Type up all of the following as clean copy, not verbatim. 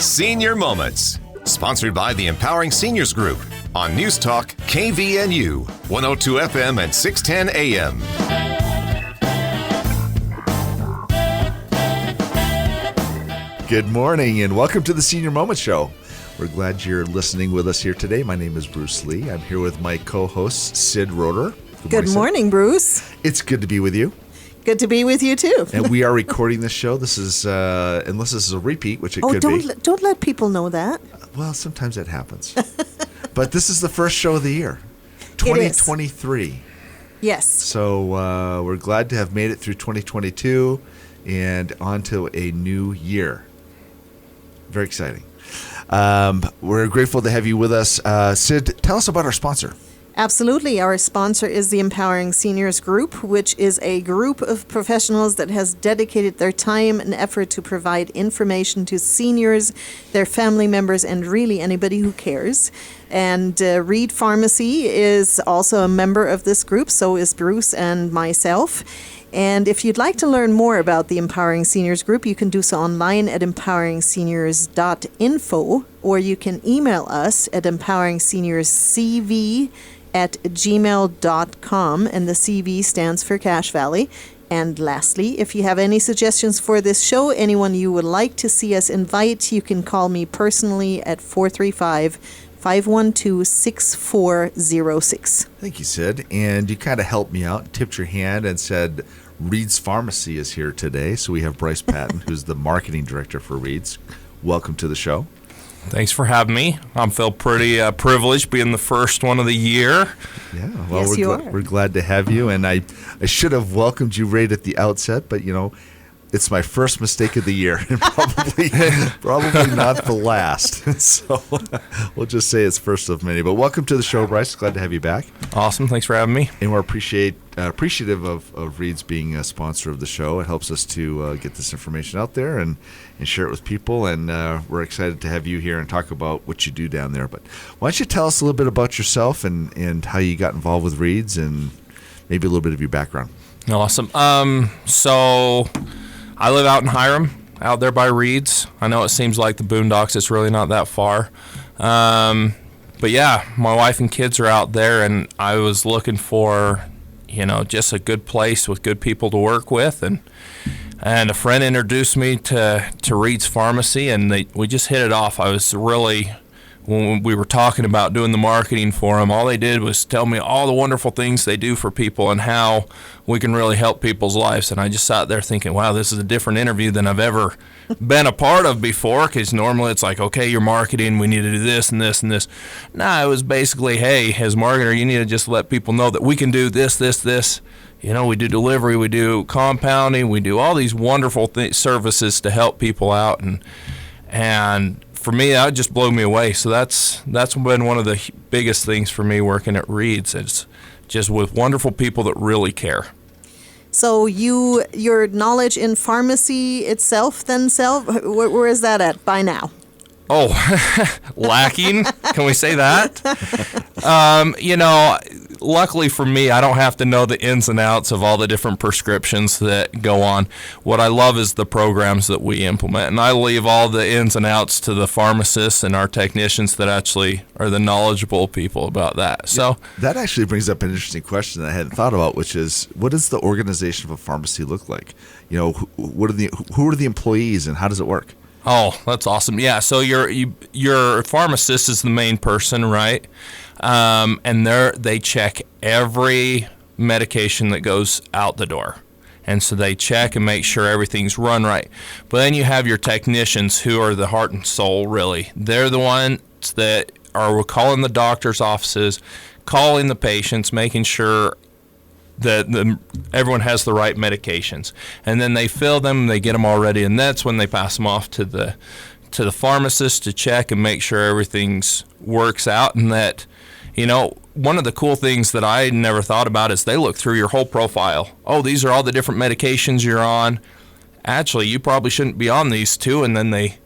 Senior Moments, sponsored by the Empowering Seniors Group on News Talk KVNU, 102 FM and 610 AM. Good morning and welcome to the Senior Moments Show. We're glad you're listening with us here today. My name is Bruce Lee. I'm here with my co-host, Sid Roeder. Good morning, Bruce. It's good to be with you. Good to be with you, too. And we are recording this show. This is, unless this is a repeat, which it could be. Don't let people know that. Well, sometimes that happens. But this is the first show of the year, 2023. Yes. So we're glad to have made it through 2022 and on to a new year. Very exciting. We're grateful to have you with us. Sid, tell us about our sponsor. Absolutely. Our sponsor is the Empowering Seniors Group, which is a group of professionals that has dedicated their time and effort to provide information to seniors, their family members, and really anybody who cares. And Reed Pharmacy is also a member of this group, so is Bruce and myself. And if you'd like to learn more about the Empowering Seniors Group, you can do so online at empoweringseniors.info, or you can email us at empoweringseniorscv@gmail.com, and the CV stands for Cache Valley. And lastly, if you have any suggestions for this show, anyone you would like to see us invite, you can call me personally at 435-512-6406. Thank you, Sid. And you kind of helped me out, tipped your hand, and said Reed's Pharmacy is here today. So we have Bryce Patton, who's the marketing director for Reed's. Welcome to the show. Thanks for having me. I feel pretty privileged being the first one of the year. Yeah, well, yes, we're glad to have you. And I should have welcomed you right at the outset, but, you know, it's my first mistake of the year, and probably not the last. So we'll just say it's first of many. But welcome to the show, Bryce. Glad to have you back. Awesome. Thanks for having me. And we're appreciative of Reed's being a sponsor of the show. It helps us to get this information out there and share it with people. And we're excited to have you here and talk about what you do down there. But why don't you tell us a little bit about yourself and how you got involved with Reed's and maybe a little bit of your background. Awesome. So I live out in Hiram, out there by Reed's. I know it seems like the boondocks. It's really not that far. But yeah, my wife and kids are out there, and I was looking for, just a good place with good people to work with. And a friend introduced me to Reed's Pharmacy, and we just hit it off. I was really, when we were talking about doing the marketing for them, all they did was tell me all the wonderful things they do for people and how we can really help people's lives. And I just sat there thinking, wow, this is a different interview than I've ever been a part of before, because normally it's like, okay, you're marketing, we need to do this and this and this. No, it was basically, hey, as marketer, you need to just let people know that we can do this, this, this. We do delivery, we do compounding, we do all these wonderful services to help people out. And for me, that just blew me away. So that's been one of the biggest things for me working at Reed's. It's just with wonderful people that really care. So your knowledge in pharmacy itself, where is that at by now? Oh, lacking? Can we say that? Luckily for me, I don't have to know the ins and outs of all the different prescriptions that go on. What I love is the programs that we implement, and I leave all the ins and outs to the pharmacists and our technicians that actually are the knowledgeable people about that. So that actually brings up an interesting question that I hadn't thought about, which is, what does the organization of a pharmacy look like? Who are the employees, and how does it work? Oh, that's awesome. Yeah, so your pharmacist is the main person, right? And they check every medication that goes out the door. And so they check and make sure everything's run right. But then you have your technicians, who are the heart and soul, really. They're the ones that are calling the doctor's offices, calling the patients, making sure that everyone has the right medications. And then they fill them, they get them all ready, and that's when they pass them off to the pharmacist to check and make sure everything's works out. And that, one of the cool things that I never thought about is they look through your whole profile. Oh, these are all the different medications you're on. Actually, you probably shouldn't be on these two. And then they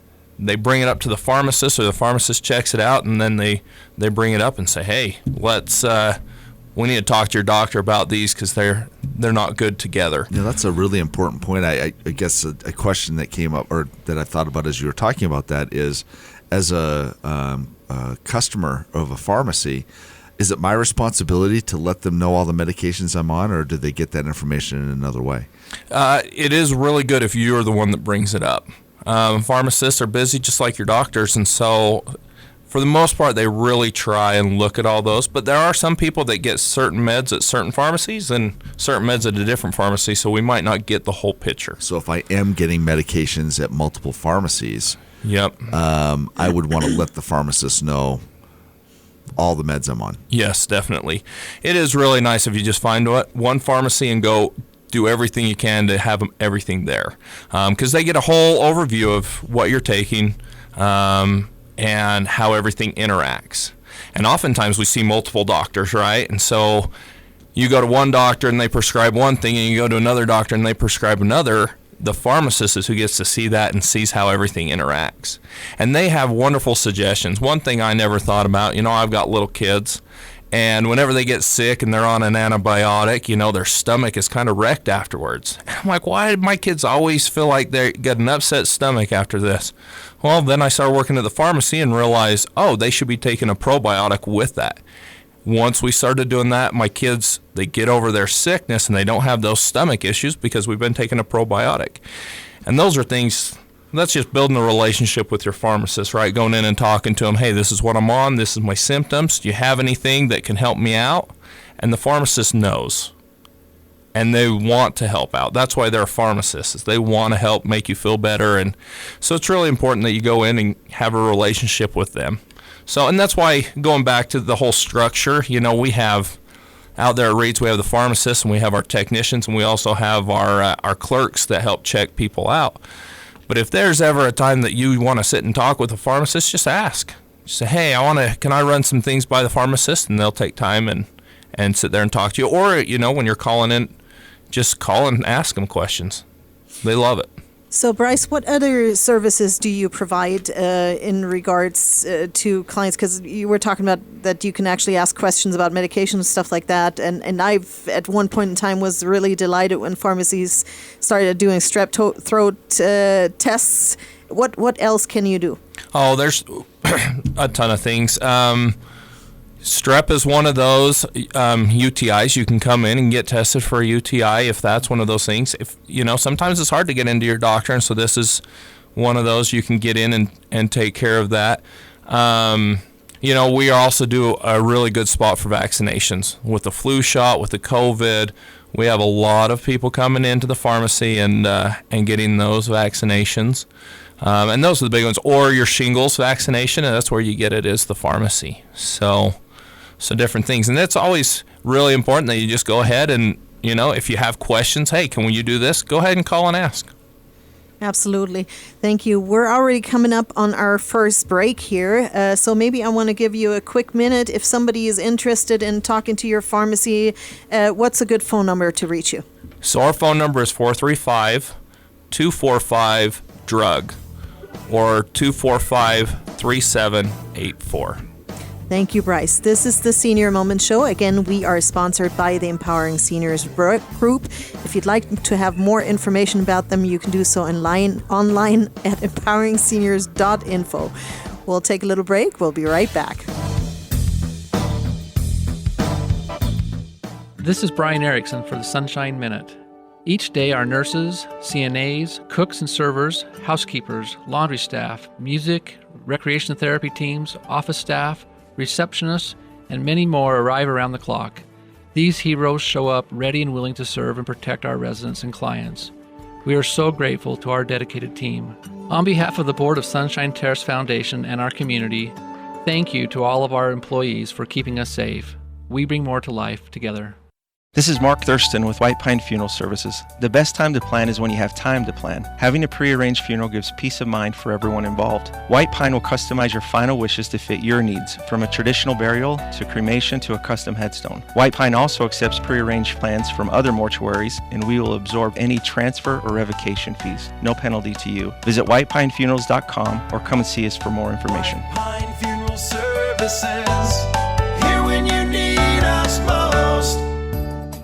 bring it up to the pharmacist, or the pharmacist checks it out, and then they bring it up and say, hey, we need to talk to your doctor about these, because they're not good together. Yeah, that's a really important point. I guess a question that came up, or that I thought about as you were talking about that, is as a customer of a pharmacy, is it my responsibility to let them know all the medications I'm on, or do they get that information in another way? It is really good if you're the one that brings it up. Pharmacists are busy just like your doctors, and so for the most part, they really try and look at all those. But there are some people that get certain meds at certain pharmacies and certain meds at a different pharmacy, so we might not get the whole picture. So if I am getting medications at multiple pharmacies, yep, I would want to let the pharmacist know all the meds I'm on. Yes, definitely. It is really nice if you just find one pharmacy and go do everything you can to have everything there, because they get a whole overview of what you're taking, and how everything interacts. And oftentimes we see multiple doctors, right? And so you go to one doctor and they prescribe one thing, and you go to another doctor and they prescribe another. The pharmacist is who gets to see that and sees how everything interacts. And they have wonderful suggestions. One thing I never thought about, I've got little kids, and whenever they get sick and they're on an antibiotic, their stomach is kind of wrecked afterwards. And I'm like, why did my kids always feel like they get an upset stomach after this? Well, then I started working at the pharmacy and realized, they should be taking a probiotic with that. Once we started doing that, my kids, they get over their sickness and they don't have those stomach issues because we've been taking a probiotic. And those are things, that's just building a relationship with your pharmacist, right? Going in and talking to them, hey, this is what I'm on, this is my symptoms, do you have anything that can help me out? And the pharmacist knows. And they want to help out. That's why they're pharmacists. They want to help make you feel better. And so it's really important that you go in and have a relationship with them. So, and that's why, going back to the whole structure, we have out there at Reed's, we have the pharmacists and we have our technicians, and we also have our clerks that help check people out. But if there's ever a time that you want to sit and talk with a pharmacist, just ask. Just say, hey, can I run some things by the pharmacist? And they'll take time and sit there and talk to you. Or, when you're calling in, just call and ask them questions. They love it. So, Bryce, what other services do you provide in regards to clients? Because you were talking about that you can actually ask questions about medication and stuff like that. And I've, at one point in time, was really delighted when pharmacies started doing strep throat tests. What else can you do? Oh, there's a ton of things. Strep is one of those UTIs. You can come in and get tested for a UTI if that's one of those things. If sometimes it's hard to get into your doctor, and so this is one of those. You can get in and take care of that. We also do a really good spot for vaccinations with the flu shot, with the COVID. We have a lot of people coming into the pharmacy and getting those vaccinations. And those are the big ones. Or your shingles vaccination, and that's where you get it, is the pharmacy. So different things. And that's always really important that you just go ahead and, if you have questions, hey, can you do this? Go ahead and call and ask. Absolutely. Thank you. We're already coming up on our first break here. So maybe I want to give you a quick minute. If somebody is interested in talking to your pharmacy, what's a good phone number to reach you? So our phone number is 435-245-DRUG or 245-3784. Thank you, Bryce. This is the Senior Moment Show. Again, we are sponsored by the Empowering Seniors Group. If you'd like to have more information about them, you can do so online at empoweringseniors.info. We'll take a little break. We'll be right back. This is Brian Erickson for the Sunshine Minute. Each day, our nurses, CNAs, cooks and servers, housekeepers, laundry staff, music, recreation therapy teams, office staff, receptionists, and many more arrive around the clock. These heroes show up ready and willing to serve and protect our residents and clients. We are so grateful to our dedicated team. On behalf of the Board of Sunshine Terrace Foundation and our community, thank you to all of our employees for keeping us safe. We bring more to life together. This is Mark Thurston with White Pine Funeral Services. The best time to plan is when you have time to plan. Having a pre-arranged funeral gives peace of mind for everyone involved. White Pine will customize your final wishes to fit your needs, from a traditional burial to cremation to a custom headstone. White Pine also accepts pre-arranged plans from other mortuaries, and we will absorb any transfer or revocation fees. No penalty to you. Visit whitepinefunerals.com or come and see us for more information. White Pine Funeral Services, here when you need us most.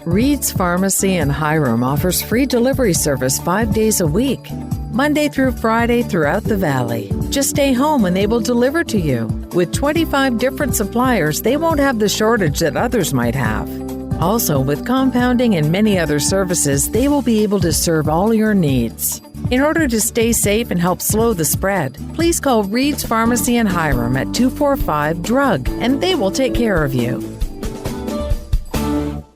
Reed's Pharmacy in Hiram offers free delivery service 5 days a week, Monday through Friday throughout the valley. Just stay home and they will deliver to you. With 25 different suppliers, they won't have the shortage that others might have. Also, with compounding and many other services, they will be able to serve all your needs. In order to stay safe and help slow the spread, please call Reed's Pharmacy in Hiram at 245-DRUG, and they will take care of you.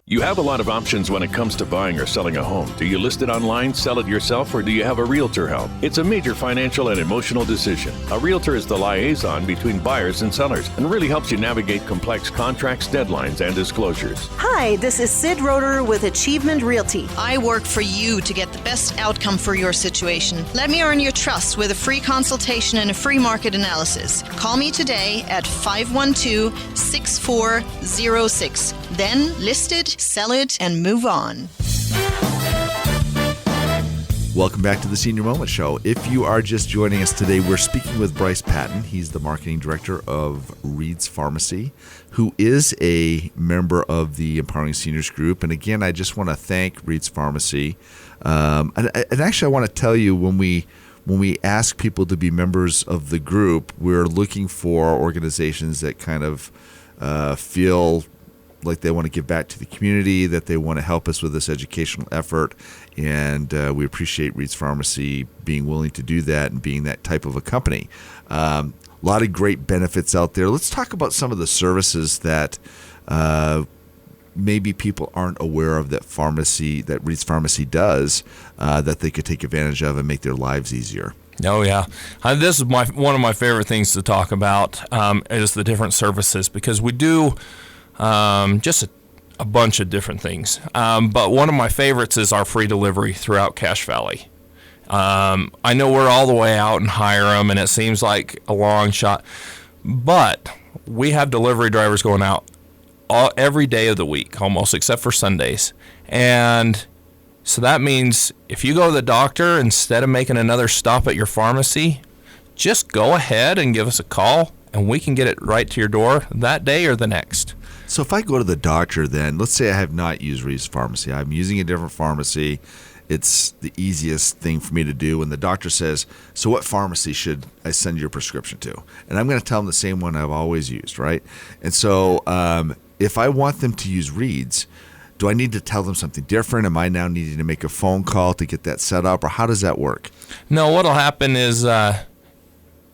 You have a lot of options when it comes to buying or selling a home. Do you list it online, sell it yourself, or do you have a realtor help? It's a major financial and emotional decision. A realtor is the liaison between buyers and sellers and really helps you navigate complex contracts, deadlines, and disclosures. Hi, this is Sid Roeder with Achievement Realty. I work for you to get the best outcome for your situation. Let me earn your trust with a free consultation and a free market analysis. Call me today at 512-6406. Then list it, sell it, and move on. Welcome back to the Senior Moment Show. If you are just joining us today, we're speaking with Bryce Patton. He's the marketing director of Reed's Pharmacy, who is a member of the Empowering Seniors Group. And again, I just want to thank Reed's Pharmacy. And actually, I want to tell you, when we ask people to be members of the group, we're looking for organizations that kind of feel like they want to give back to the community, that they want to help us with this educational effort. And we appreciate Reed's Pharmacy being willing to do that and being that type of a company. A lot of great benefits out there. Let's talk about some of the services that maybe people aren't aware of that Reed's Pharmacy does, that they could take advantage of and make their lives easier. Oh, yeah. This is one of my favorite things to talk about, is the different services, because we do just a bunch of different things. But one of my favorites is our free delivery throughout Cache Valley. I know we're all the way out in Hiram, and it seems like a long shot, but we have delivery drivers going out every day of the week, almost, except for Sundays. And so that means if you go to the doctor, instead of making another stop at your pharmacy, just go ahead and give us a call, and we can get it right to your door that day or the next. So if I go to the doctor, then let's say I have not used Reed's Pharmacy. I'm using a different pharmacy. It's the easiest thing for me to do. And the doctor says, so what pharmacy should I send your prescription to? And I'm going to tell them the same one I've always used, right? And so if I want them to use Reed's, do I need to tell them something different? Am I now needing to make a phone call to get that set up? Or how does that work? No, what'll happen is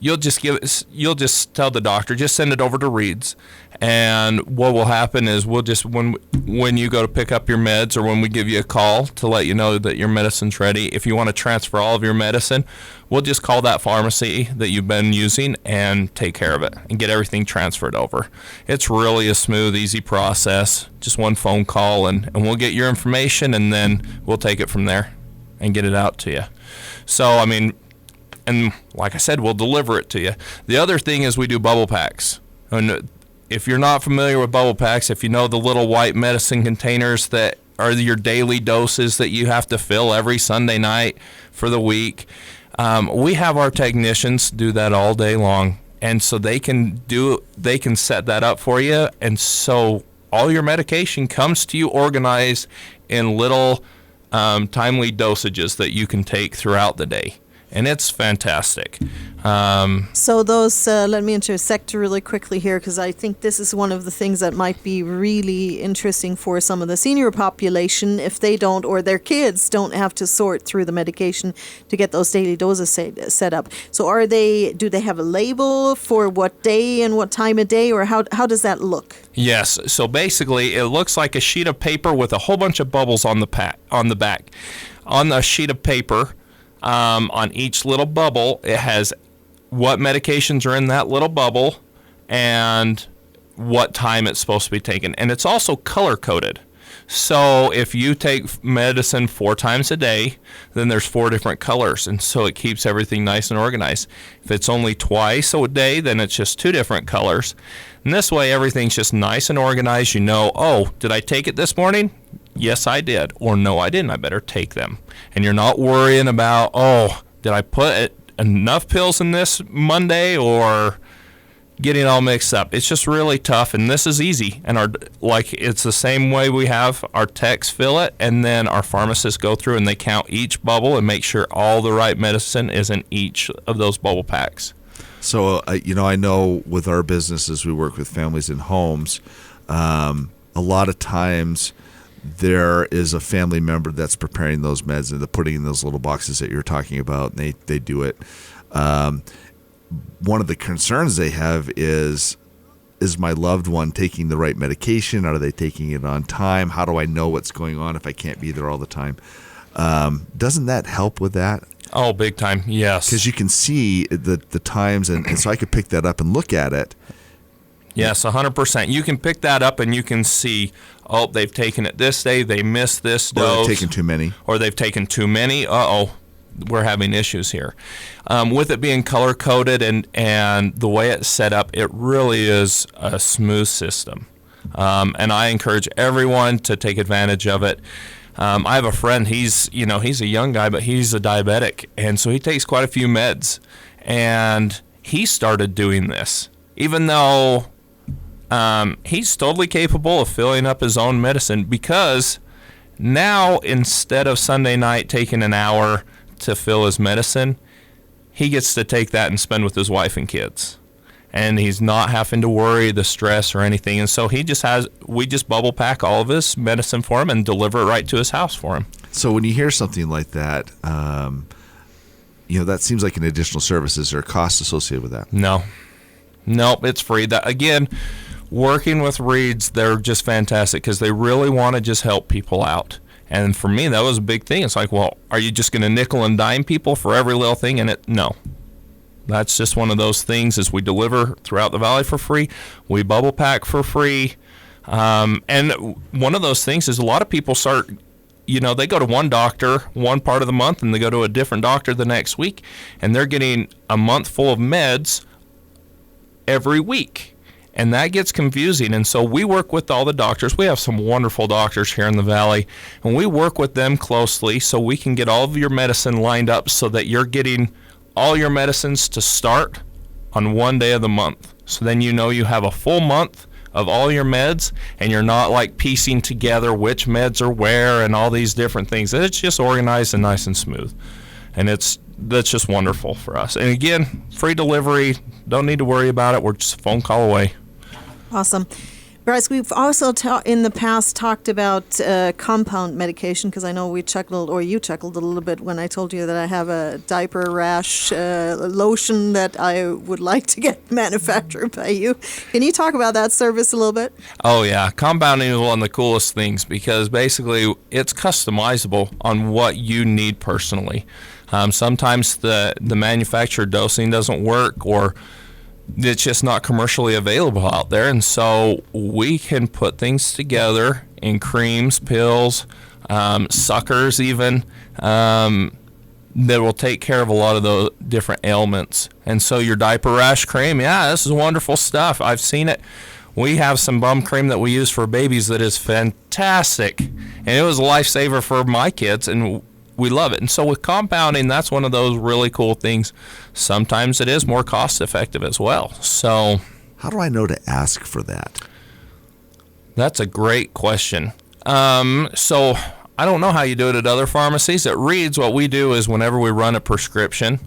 you'll just tell the doctor, just send it over to Reed's. And what will happen is we'll just, when you go to pick up your meds, or when we give you a call to let you know that your medicine's ready, if you want to transfer all of your medicine, we'll just call that pharmacy that you've been using and take care of it and get everything transferred over. It's really a smooth, easy process, just one phone call, and we'll get your information, and then we'll take it from there and get it out to you. So, I mean, and like I said, we'll deliver it to you. The other thing is we do bubble packs. And if you're not familiar with bubble packs, if you know the little white medicine containers that are your daily doses that you have to fill every Sunday night for the week, we have our technicians do that all day long. And so they can set that up for you. And so all your medication comes to you organized in little timely dosages that you can take throughout the day. And it's fantastic. So those, let me intersect really quickly here, because I think this is one of the things that might be really interesting for some of the senior population, if they don't, or their kids don't have to sort through the medication to get those daily doses set up. So do they have a label for what day and what time of day, or how does that look? Yes. So basically, it looks like a sheet of paper with a whole bunch of bubbles on the back. On the sheet of paper, on each little bubble, it has what medications are in that little bubble and what time it's supposed to be taken. And it's also color-coded. So if you take medicine 4 times a day, then there's 4 different colors. And so it keeps everything nice and organized. If it's only twice a day, then it's just 2 different colors. And this way, everything's just nice and organized. You know, oh, did I take it this morning? Yes, I did. Or no, I didn't. I better take them. And you're not worrying about, oh, did I put enough pills in this Monday, or getting all mixed up. It's just really tough, and this is easy. And it's the same way we have our techs fill it, and then our pharmacists go through and they count each bubble and make sure all the right medicine is in each of those bubble packs. So, I know with our businesses, we work with families in homes. A lot of times there is a family member that's preparing those meds and they're putting in those little boxes that you're talking about, and they do it. One of the concerns they have is my loved one taking the right medication? Are they taking it on time? How do I know what's going on if I can't be there all the time? Doesn't that help with that? Oh, big time, yes. Because you can see the times, and so I could pick that up and look at it. Yes, 100%. You can pick that up and you can see, oh, they've taken it this day, they missed this dose. Or they've taken too many. Or they've taken too many. Uh-oh, we're having issues here. With it being color-coded and the way it's set up, it really is a smooth system. And I encourage everyone to take advantage of it. I have a friend, he's a young guy, but he's a diabetic, and so he takes quite a few meds. And he started doing this, even though he's totally capable of filling up his own medicine, because now instead of Sunday night taking an hour to fill his medicine, he gets to take that and spend with his wife and kids. And he's not having to worry the stress or anything. And so we just bubble pack all of his medicine for him and deliver it right to his house for him. So when you hear something like that, that seems like an additional service. Is there a cost associated with that? No, it's free. That, again, working with Reed's, they're just fantastic because they really want to just help people out. And for me, that was a big thing. It's like, well, are you just going to nickel and dime people for every little thing? And no. That's just one of those things. Is we deliver throughout the valley for free. We bubble pack for free. And one of those things is a lot of people start, they go to one doctor one part of the month and they go to a different doctor the next week, and they're getting a month full of meds every week. And that gets confusing. And so we work with all the doctors. We have some wonderful doctors here in the valley, and we work with them closely so we can get all of your medicine lined up so that you're getting all your medicines to start on one day of the month. So then you have a full month of all your meds, and you're not like piecing together which meds are where and all these different things. It's just organized and nice and smooth. And that's just wonderful for us. And again, free delivery. Don't need to worry about it. We're just a phone call away. Awesome. Bryce, we've also in the past talked about compound medication, because I know you chuckled a little bit when I told you that I have a diaper rash lotion that I would like to get manufactured by you. Can you talk about that service a little bit? Oh, yeah. Compounding is one of the coolest things because basically it's customizable on what you need personally. Sometimes the manufactured dosing doesn't work, or it's just not commercially available out there, and so we can put things together in creams, pills, suckers even, that will take care of a lot of those different ailments. And so your diaper rash cream, this is wonderful stuff. I've seen it. We have some bum cream that we use for babies that is fantastic, and it was a lifesaver for my kids, and we love it. And so with compounding, that's one of those really cool things. Sometimes it is more cost effective as well. So how do I know to ask for that? That's a great question. So I don't know how you do it at other pharmacies. At Reed's, what we do is whenever we run a prescription,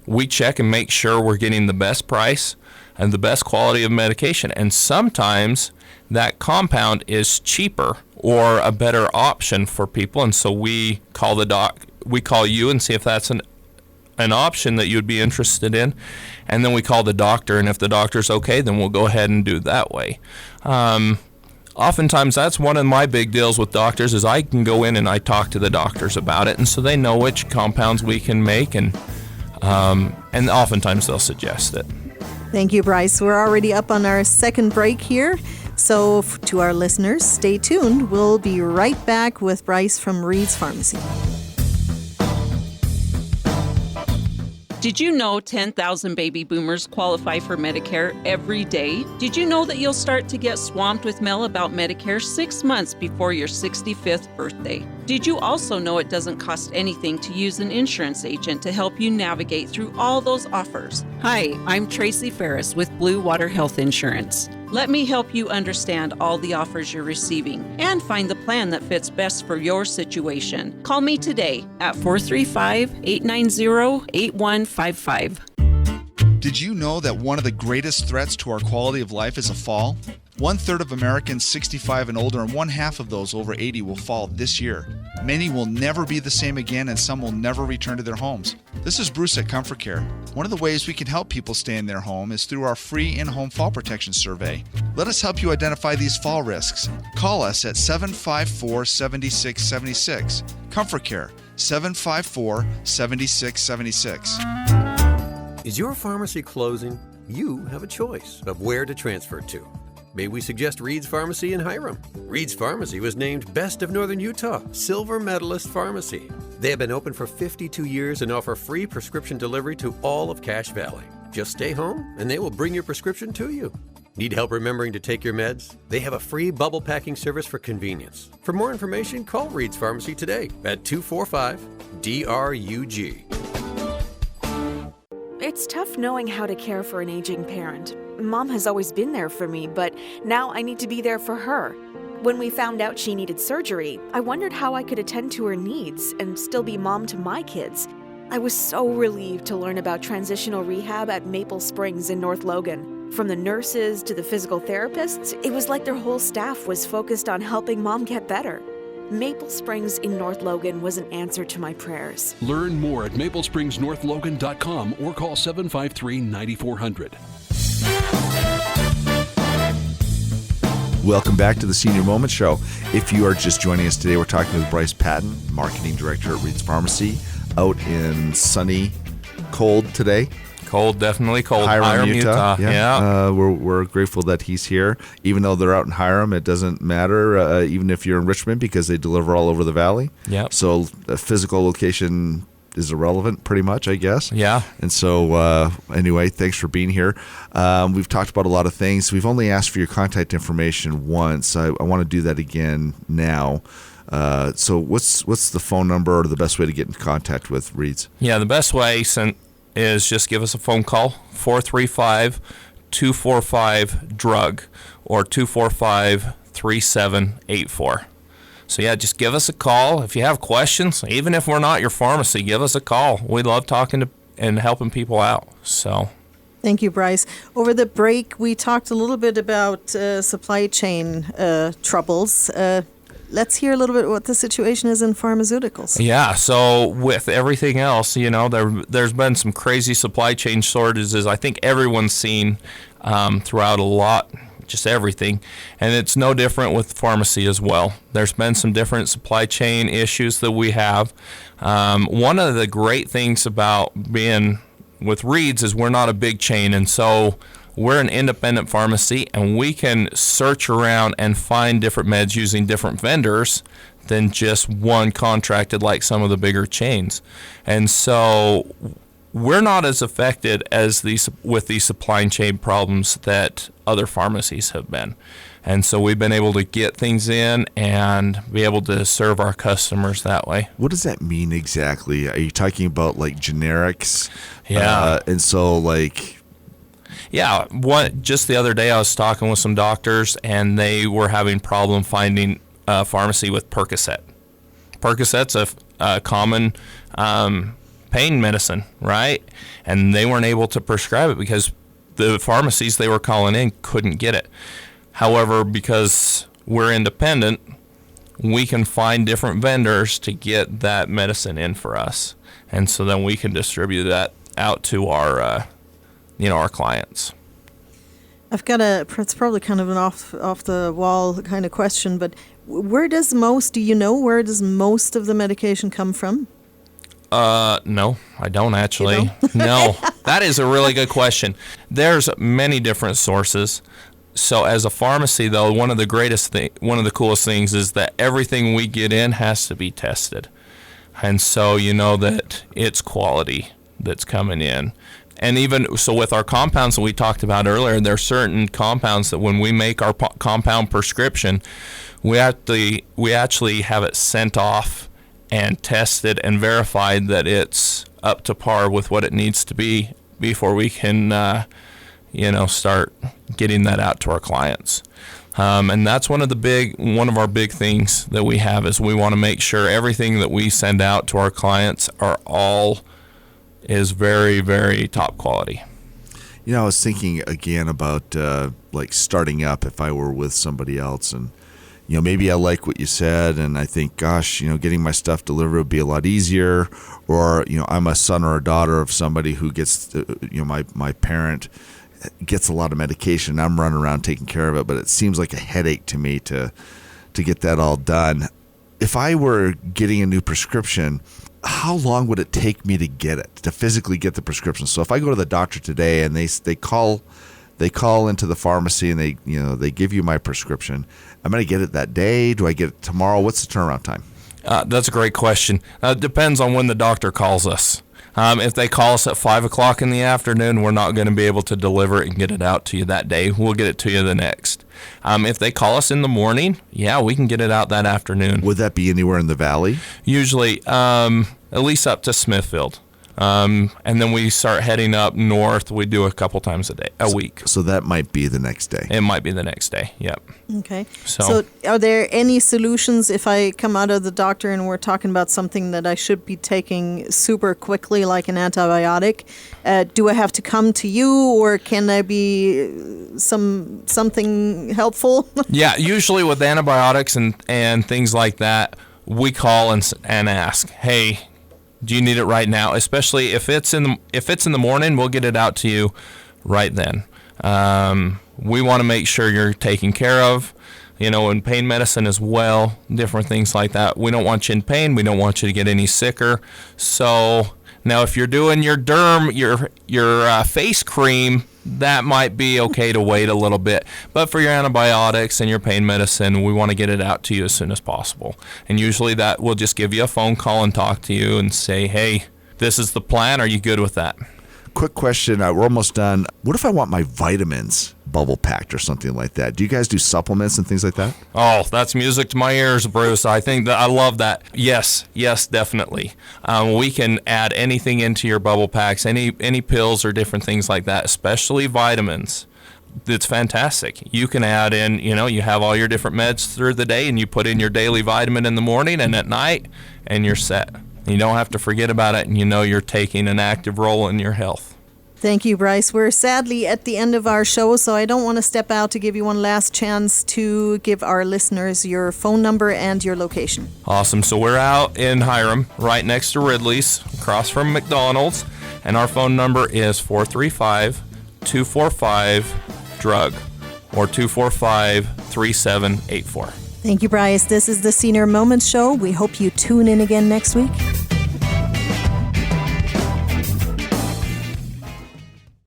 we check and make sure we're getting the best price and the best quality of medication. And sometimes that compound is cheaper or a better option for people, and so we call you and see if that's an option that you'd be interested in, and then we call the doctor, and if the doctor's okay, then we'll go ahead and do it that way. Oftentimes that's one of my big deals with doctors, is I can go in and I talk to the doctors about it, and so they know which compounds we can make, and oftentimes they'll suggest it. Thank you, Bryce. We're already up on our second break here. So to our listeners, stay tuned. We'll be right back with Bryce from Reed's Pharmacy. Did you know 10,000 baby boomers qualify for Medicare every day? Did you know that you'll start to get swamped with mail about Medicare 6 months before your 65th birthday? Did you also know it doesn't cost anything to use an insurance agent to help you navigate through all those offers? Hi, I'm Tracy Ferris with Blue Water Health Insurance. Let me help you understand all the offers you're receiving and find the plan that fits best for your situation. Call me today at 435-890-8155. Did you know that one of the greatest threats to our quality of life is a fall? 1/3 of Americans 65 and older, and 1/2 of those over 80 will fall this year. Many will never be the same again, and some will never return to their homes. This is Bruce at Comfort Care. One of the ways we can help people stay in their home is through our free in-home fall protection survey. Let us help you identify these fall risks. Call us at 754-7676. Comfort Care, 754-7676. Is your pharmacy closing? You have a choice of where to transfer to. May we suggest Reed's Pharmacy in Hiram? Reed's Pharmacy was named Best of Northern Utah, Silver Medalist Pharmacy. They have been open for 52 years and offer free prescription delivery to all of Cache Valley. Just stay home and they will bring your prescription to you. Need help remembering to take your meds? They have a free bubble packing service for convenience. For more information, call Reed's Pharmacy today at 245-DRUG. It's tough knowing how to care for an aging parent. Mom has always been there for me, but now I need to be there for her. When we found out she needed surgery, I wondered how I could attend to her needs and still be mom to my kids. I was so relieved to learn about transitional rehab at Maple Springs in North Logan. From the nurses to the physical therapists, it was like their whole staff was focused on helping Mom get better. Maple Springs in North Logan was an answer to my prayers. Learn more at maplespringsnorthlogan.com or call 753-9400. Welcome back to the Senior Moment Show. If you are just joining us today, we're talking with Bryce Patton, Marketing Director at Reed's Pharmacy, out in sunny, cold today. Cold, definitely cold. Hiram, Utah. Yeah. We're grateful that he's here. Even though they're out in Hiram, it doesn't matter, even if you're in Richmond, because they deliver all over the valley. Yeah. So a physical location is irrelevant, pretty much, I guess. Yeah. And so, anyway, thanks for being here. We've talked about a lot of things. We've only asked for your contact information once. I want to do that again now. So what's the phone number or the best way to get in contact with Reed's? Yeah, the best way is just give us a phone call, 435-245-DRUG or 245-3784. So yeah, just give us a call. If you have questions, even if we're not your pharmacy, give us a call. We love talking to and helping people out. So thank you, Bryce. Over the break, we talked a little bit about supply chain troubles. Let's hear a little bit what the situation is in pharmaceuticals. Yeah, so with everything else, there's been some crazy supply chain shortages. I think everyone's seen throughout a lot, just everything. And it's no different with pharmacy as well. There's been some different supply chain issues that we have. One of the great things about being with Reed's is we're not a big chain, and so we're an independent pharmacy, and we can search around and find different meds using different vendors than just one contracted like some of the bigger chains. And so we're not as affected as with these supply chain problems that other pharmacies have been. And so we've been able to get things in and be able to serve our customers that way. What does that mean exactly? Are you talking about like generics? Yeah. And so like... Yeah, just the other day I was talking with some doctors, and they were having problem finding a pharmacy with Percocet. Percocet's a common pain medicine, right? And they weren't able to prescribe it because the pharmacies they were calling in couldn't get it. However, because we're independent, we can find different vendors to get that medicine in for us, and so then we can distribute that out to our our clients. I've got it's probably kind of an off the wall kind of question, but where does most of the medication come from? No, I don't actually. No, that is a really good question. There's many different sources. So as a pharmacy, though, one of the coolest things is that everything we get in has to be tested. And so you know that it's quality. that's coming in. And even so with our compounds that we talked about earlier, there are certain compounds that when we make our compound prescription, we actually have it sent off and tested and verified that it's up to par with what it needs to be before we can, start getting that out to our clients. And that's one of our big things that we have is we want to make sure everything that we send out to our clients is very, very top quality. I was thinking again about like starting up if I were with somebody else, and maybe I like what you said, and I think, gosh, getting my stuff delivered would be a lot easier. Or I'm a son or a daughter of somebody who gets, my parent gets a lot of medication. I'm running around taking care of it, but it seems like a headache to me to get that all done. If I were getting a new prescription, how long would it take me to physically get the prescription? So if I go to the doctor today and they call into the pharmacy and they give you my prescription, I'm going to get it that day. Do I get it tomorrow? What's the turnaround time? That's a great question. It depends on when the doctor calls us. If they call us at 5 o'clock in the afternoon, we're not going to be able to deliver it and get it out to you that day. We'll get it to you the next. If they call us in the morning, we can get it out that afternoon. Would that be anywhere in the valley? Usually, at least up to Smithfield. And then we start heading up north. We do a couple times a week. So that might be the next day. It might be the next day. Yep. Okay. So are there any solutions if I come out of the doctor and we're talking about something that I should be taking super quickly, like an antibiotic? Do I have to come to you, or can I be something helpful? Yeah. Usually with antibiotics and things like that, we call and ask, hey, do you need it right now? Especially if it's in the morning, we'll get it out to you right then. We want to make sure you're taken care of, and pain medicine as well, different things like that. We don't want you in pain. We don't want you to get any sicker. So now if you're doing your your face cream, that might be okay to wait a little bit. But for your antibiotics and your pain medicine, we want to get it out to you as soon as possible. And usually that we'll just give you a phone call and talk to you and say, hey, this is the plan. Are you good with that? Quick question. We're almost done. What if I want my vitamins bubble packed or something like that? Do you guys do supplements and things like that? Oh, that's music to my ears, Bruce. I think that I love that. Yes, definitely. We can add anything into your bubble packs, any pills or different things like that, especially vitamins. It's fantastic. You can add in, you have all your different meds through the day, and you put in your daily vitamin in the morning and at night, and you're set. You don't have to forget about it, and you're taking an active role in your health. Thank you, Bryce. We're sadly at the end of our show, so I don't want to step out to give you one last chance to give our listeners your phone number and your location. Awesome. So we're out in Hiram, right next to Ridley's, across from McDonald's, and our phone number is 435-245-DRUG or 245-3784. Thank you, Bryce. This is the Senior Moments Show. We hope you tune in again next week.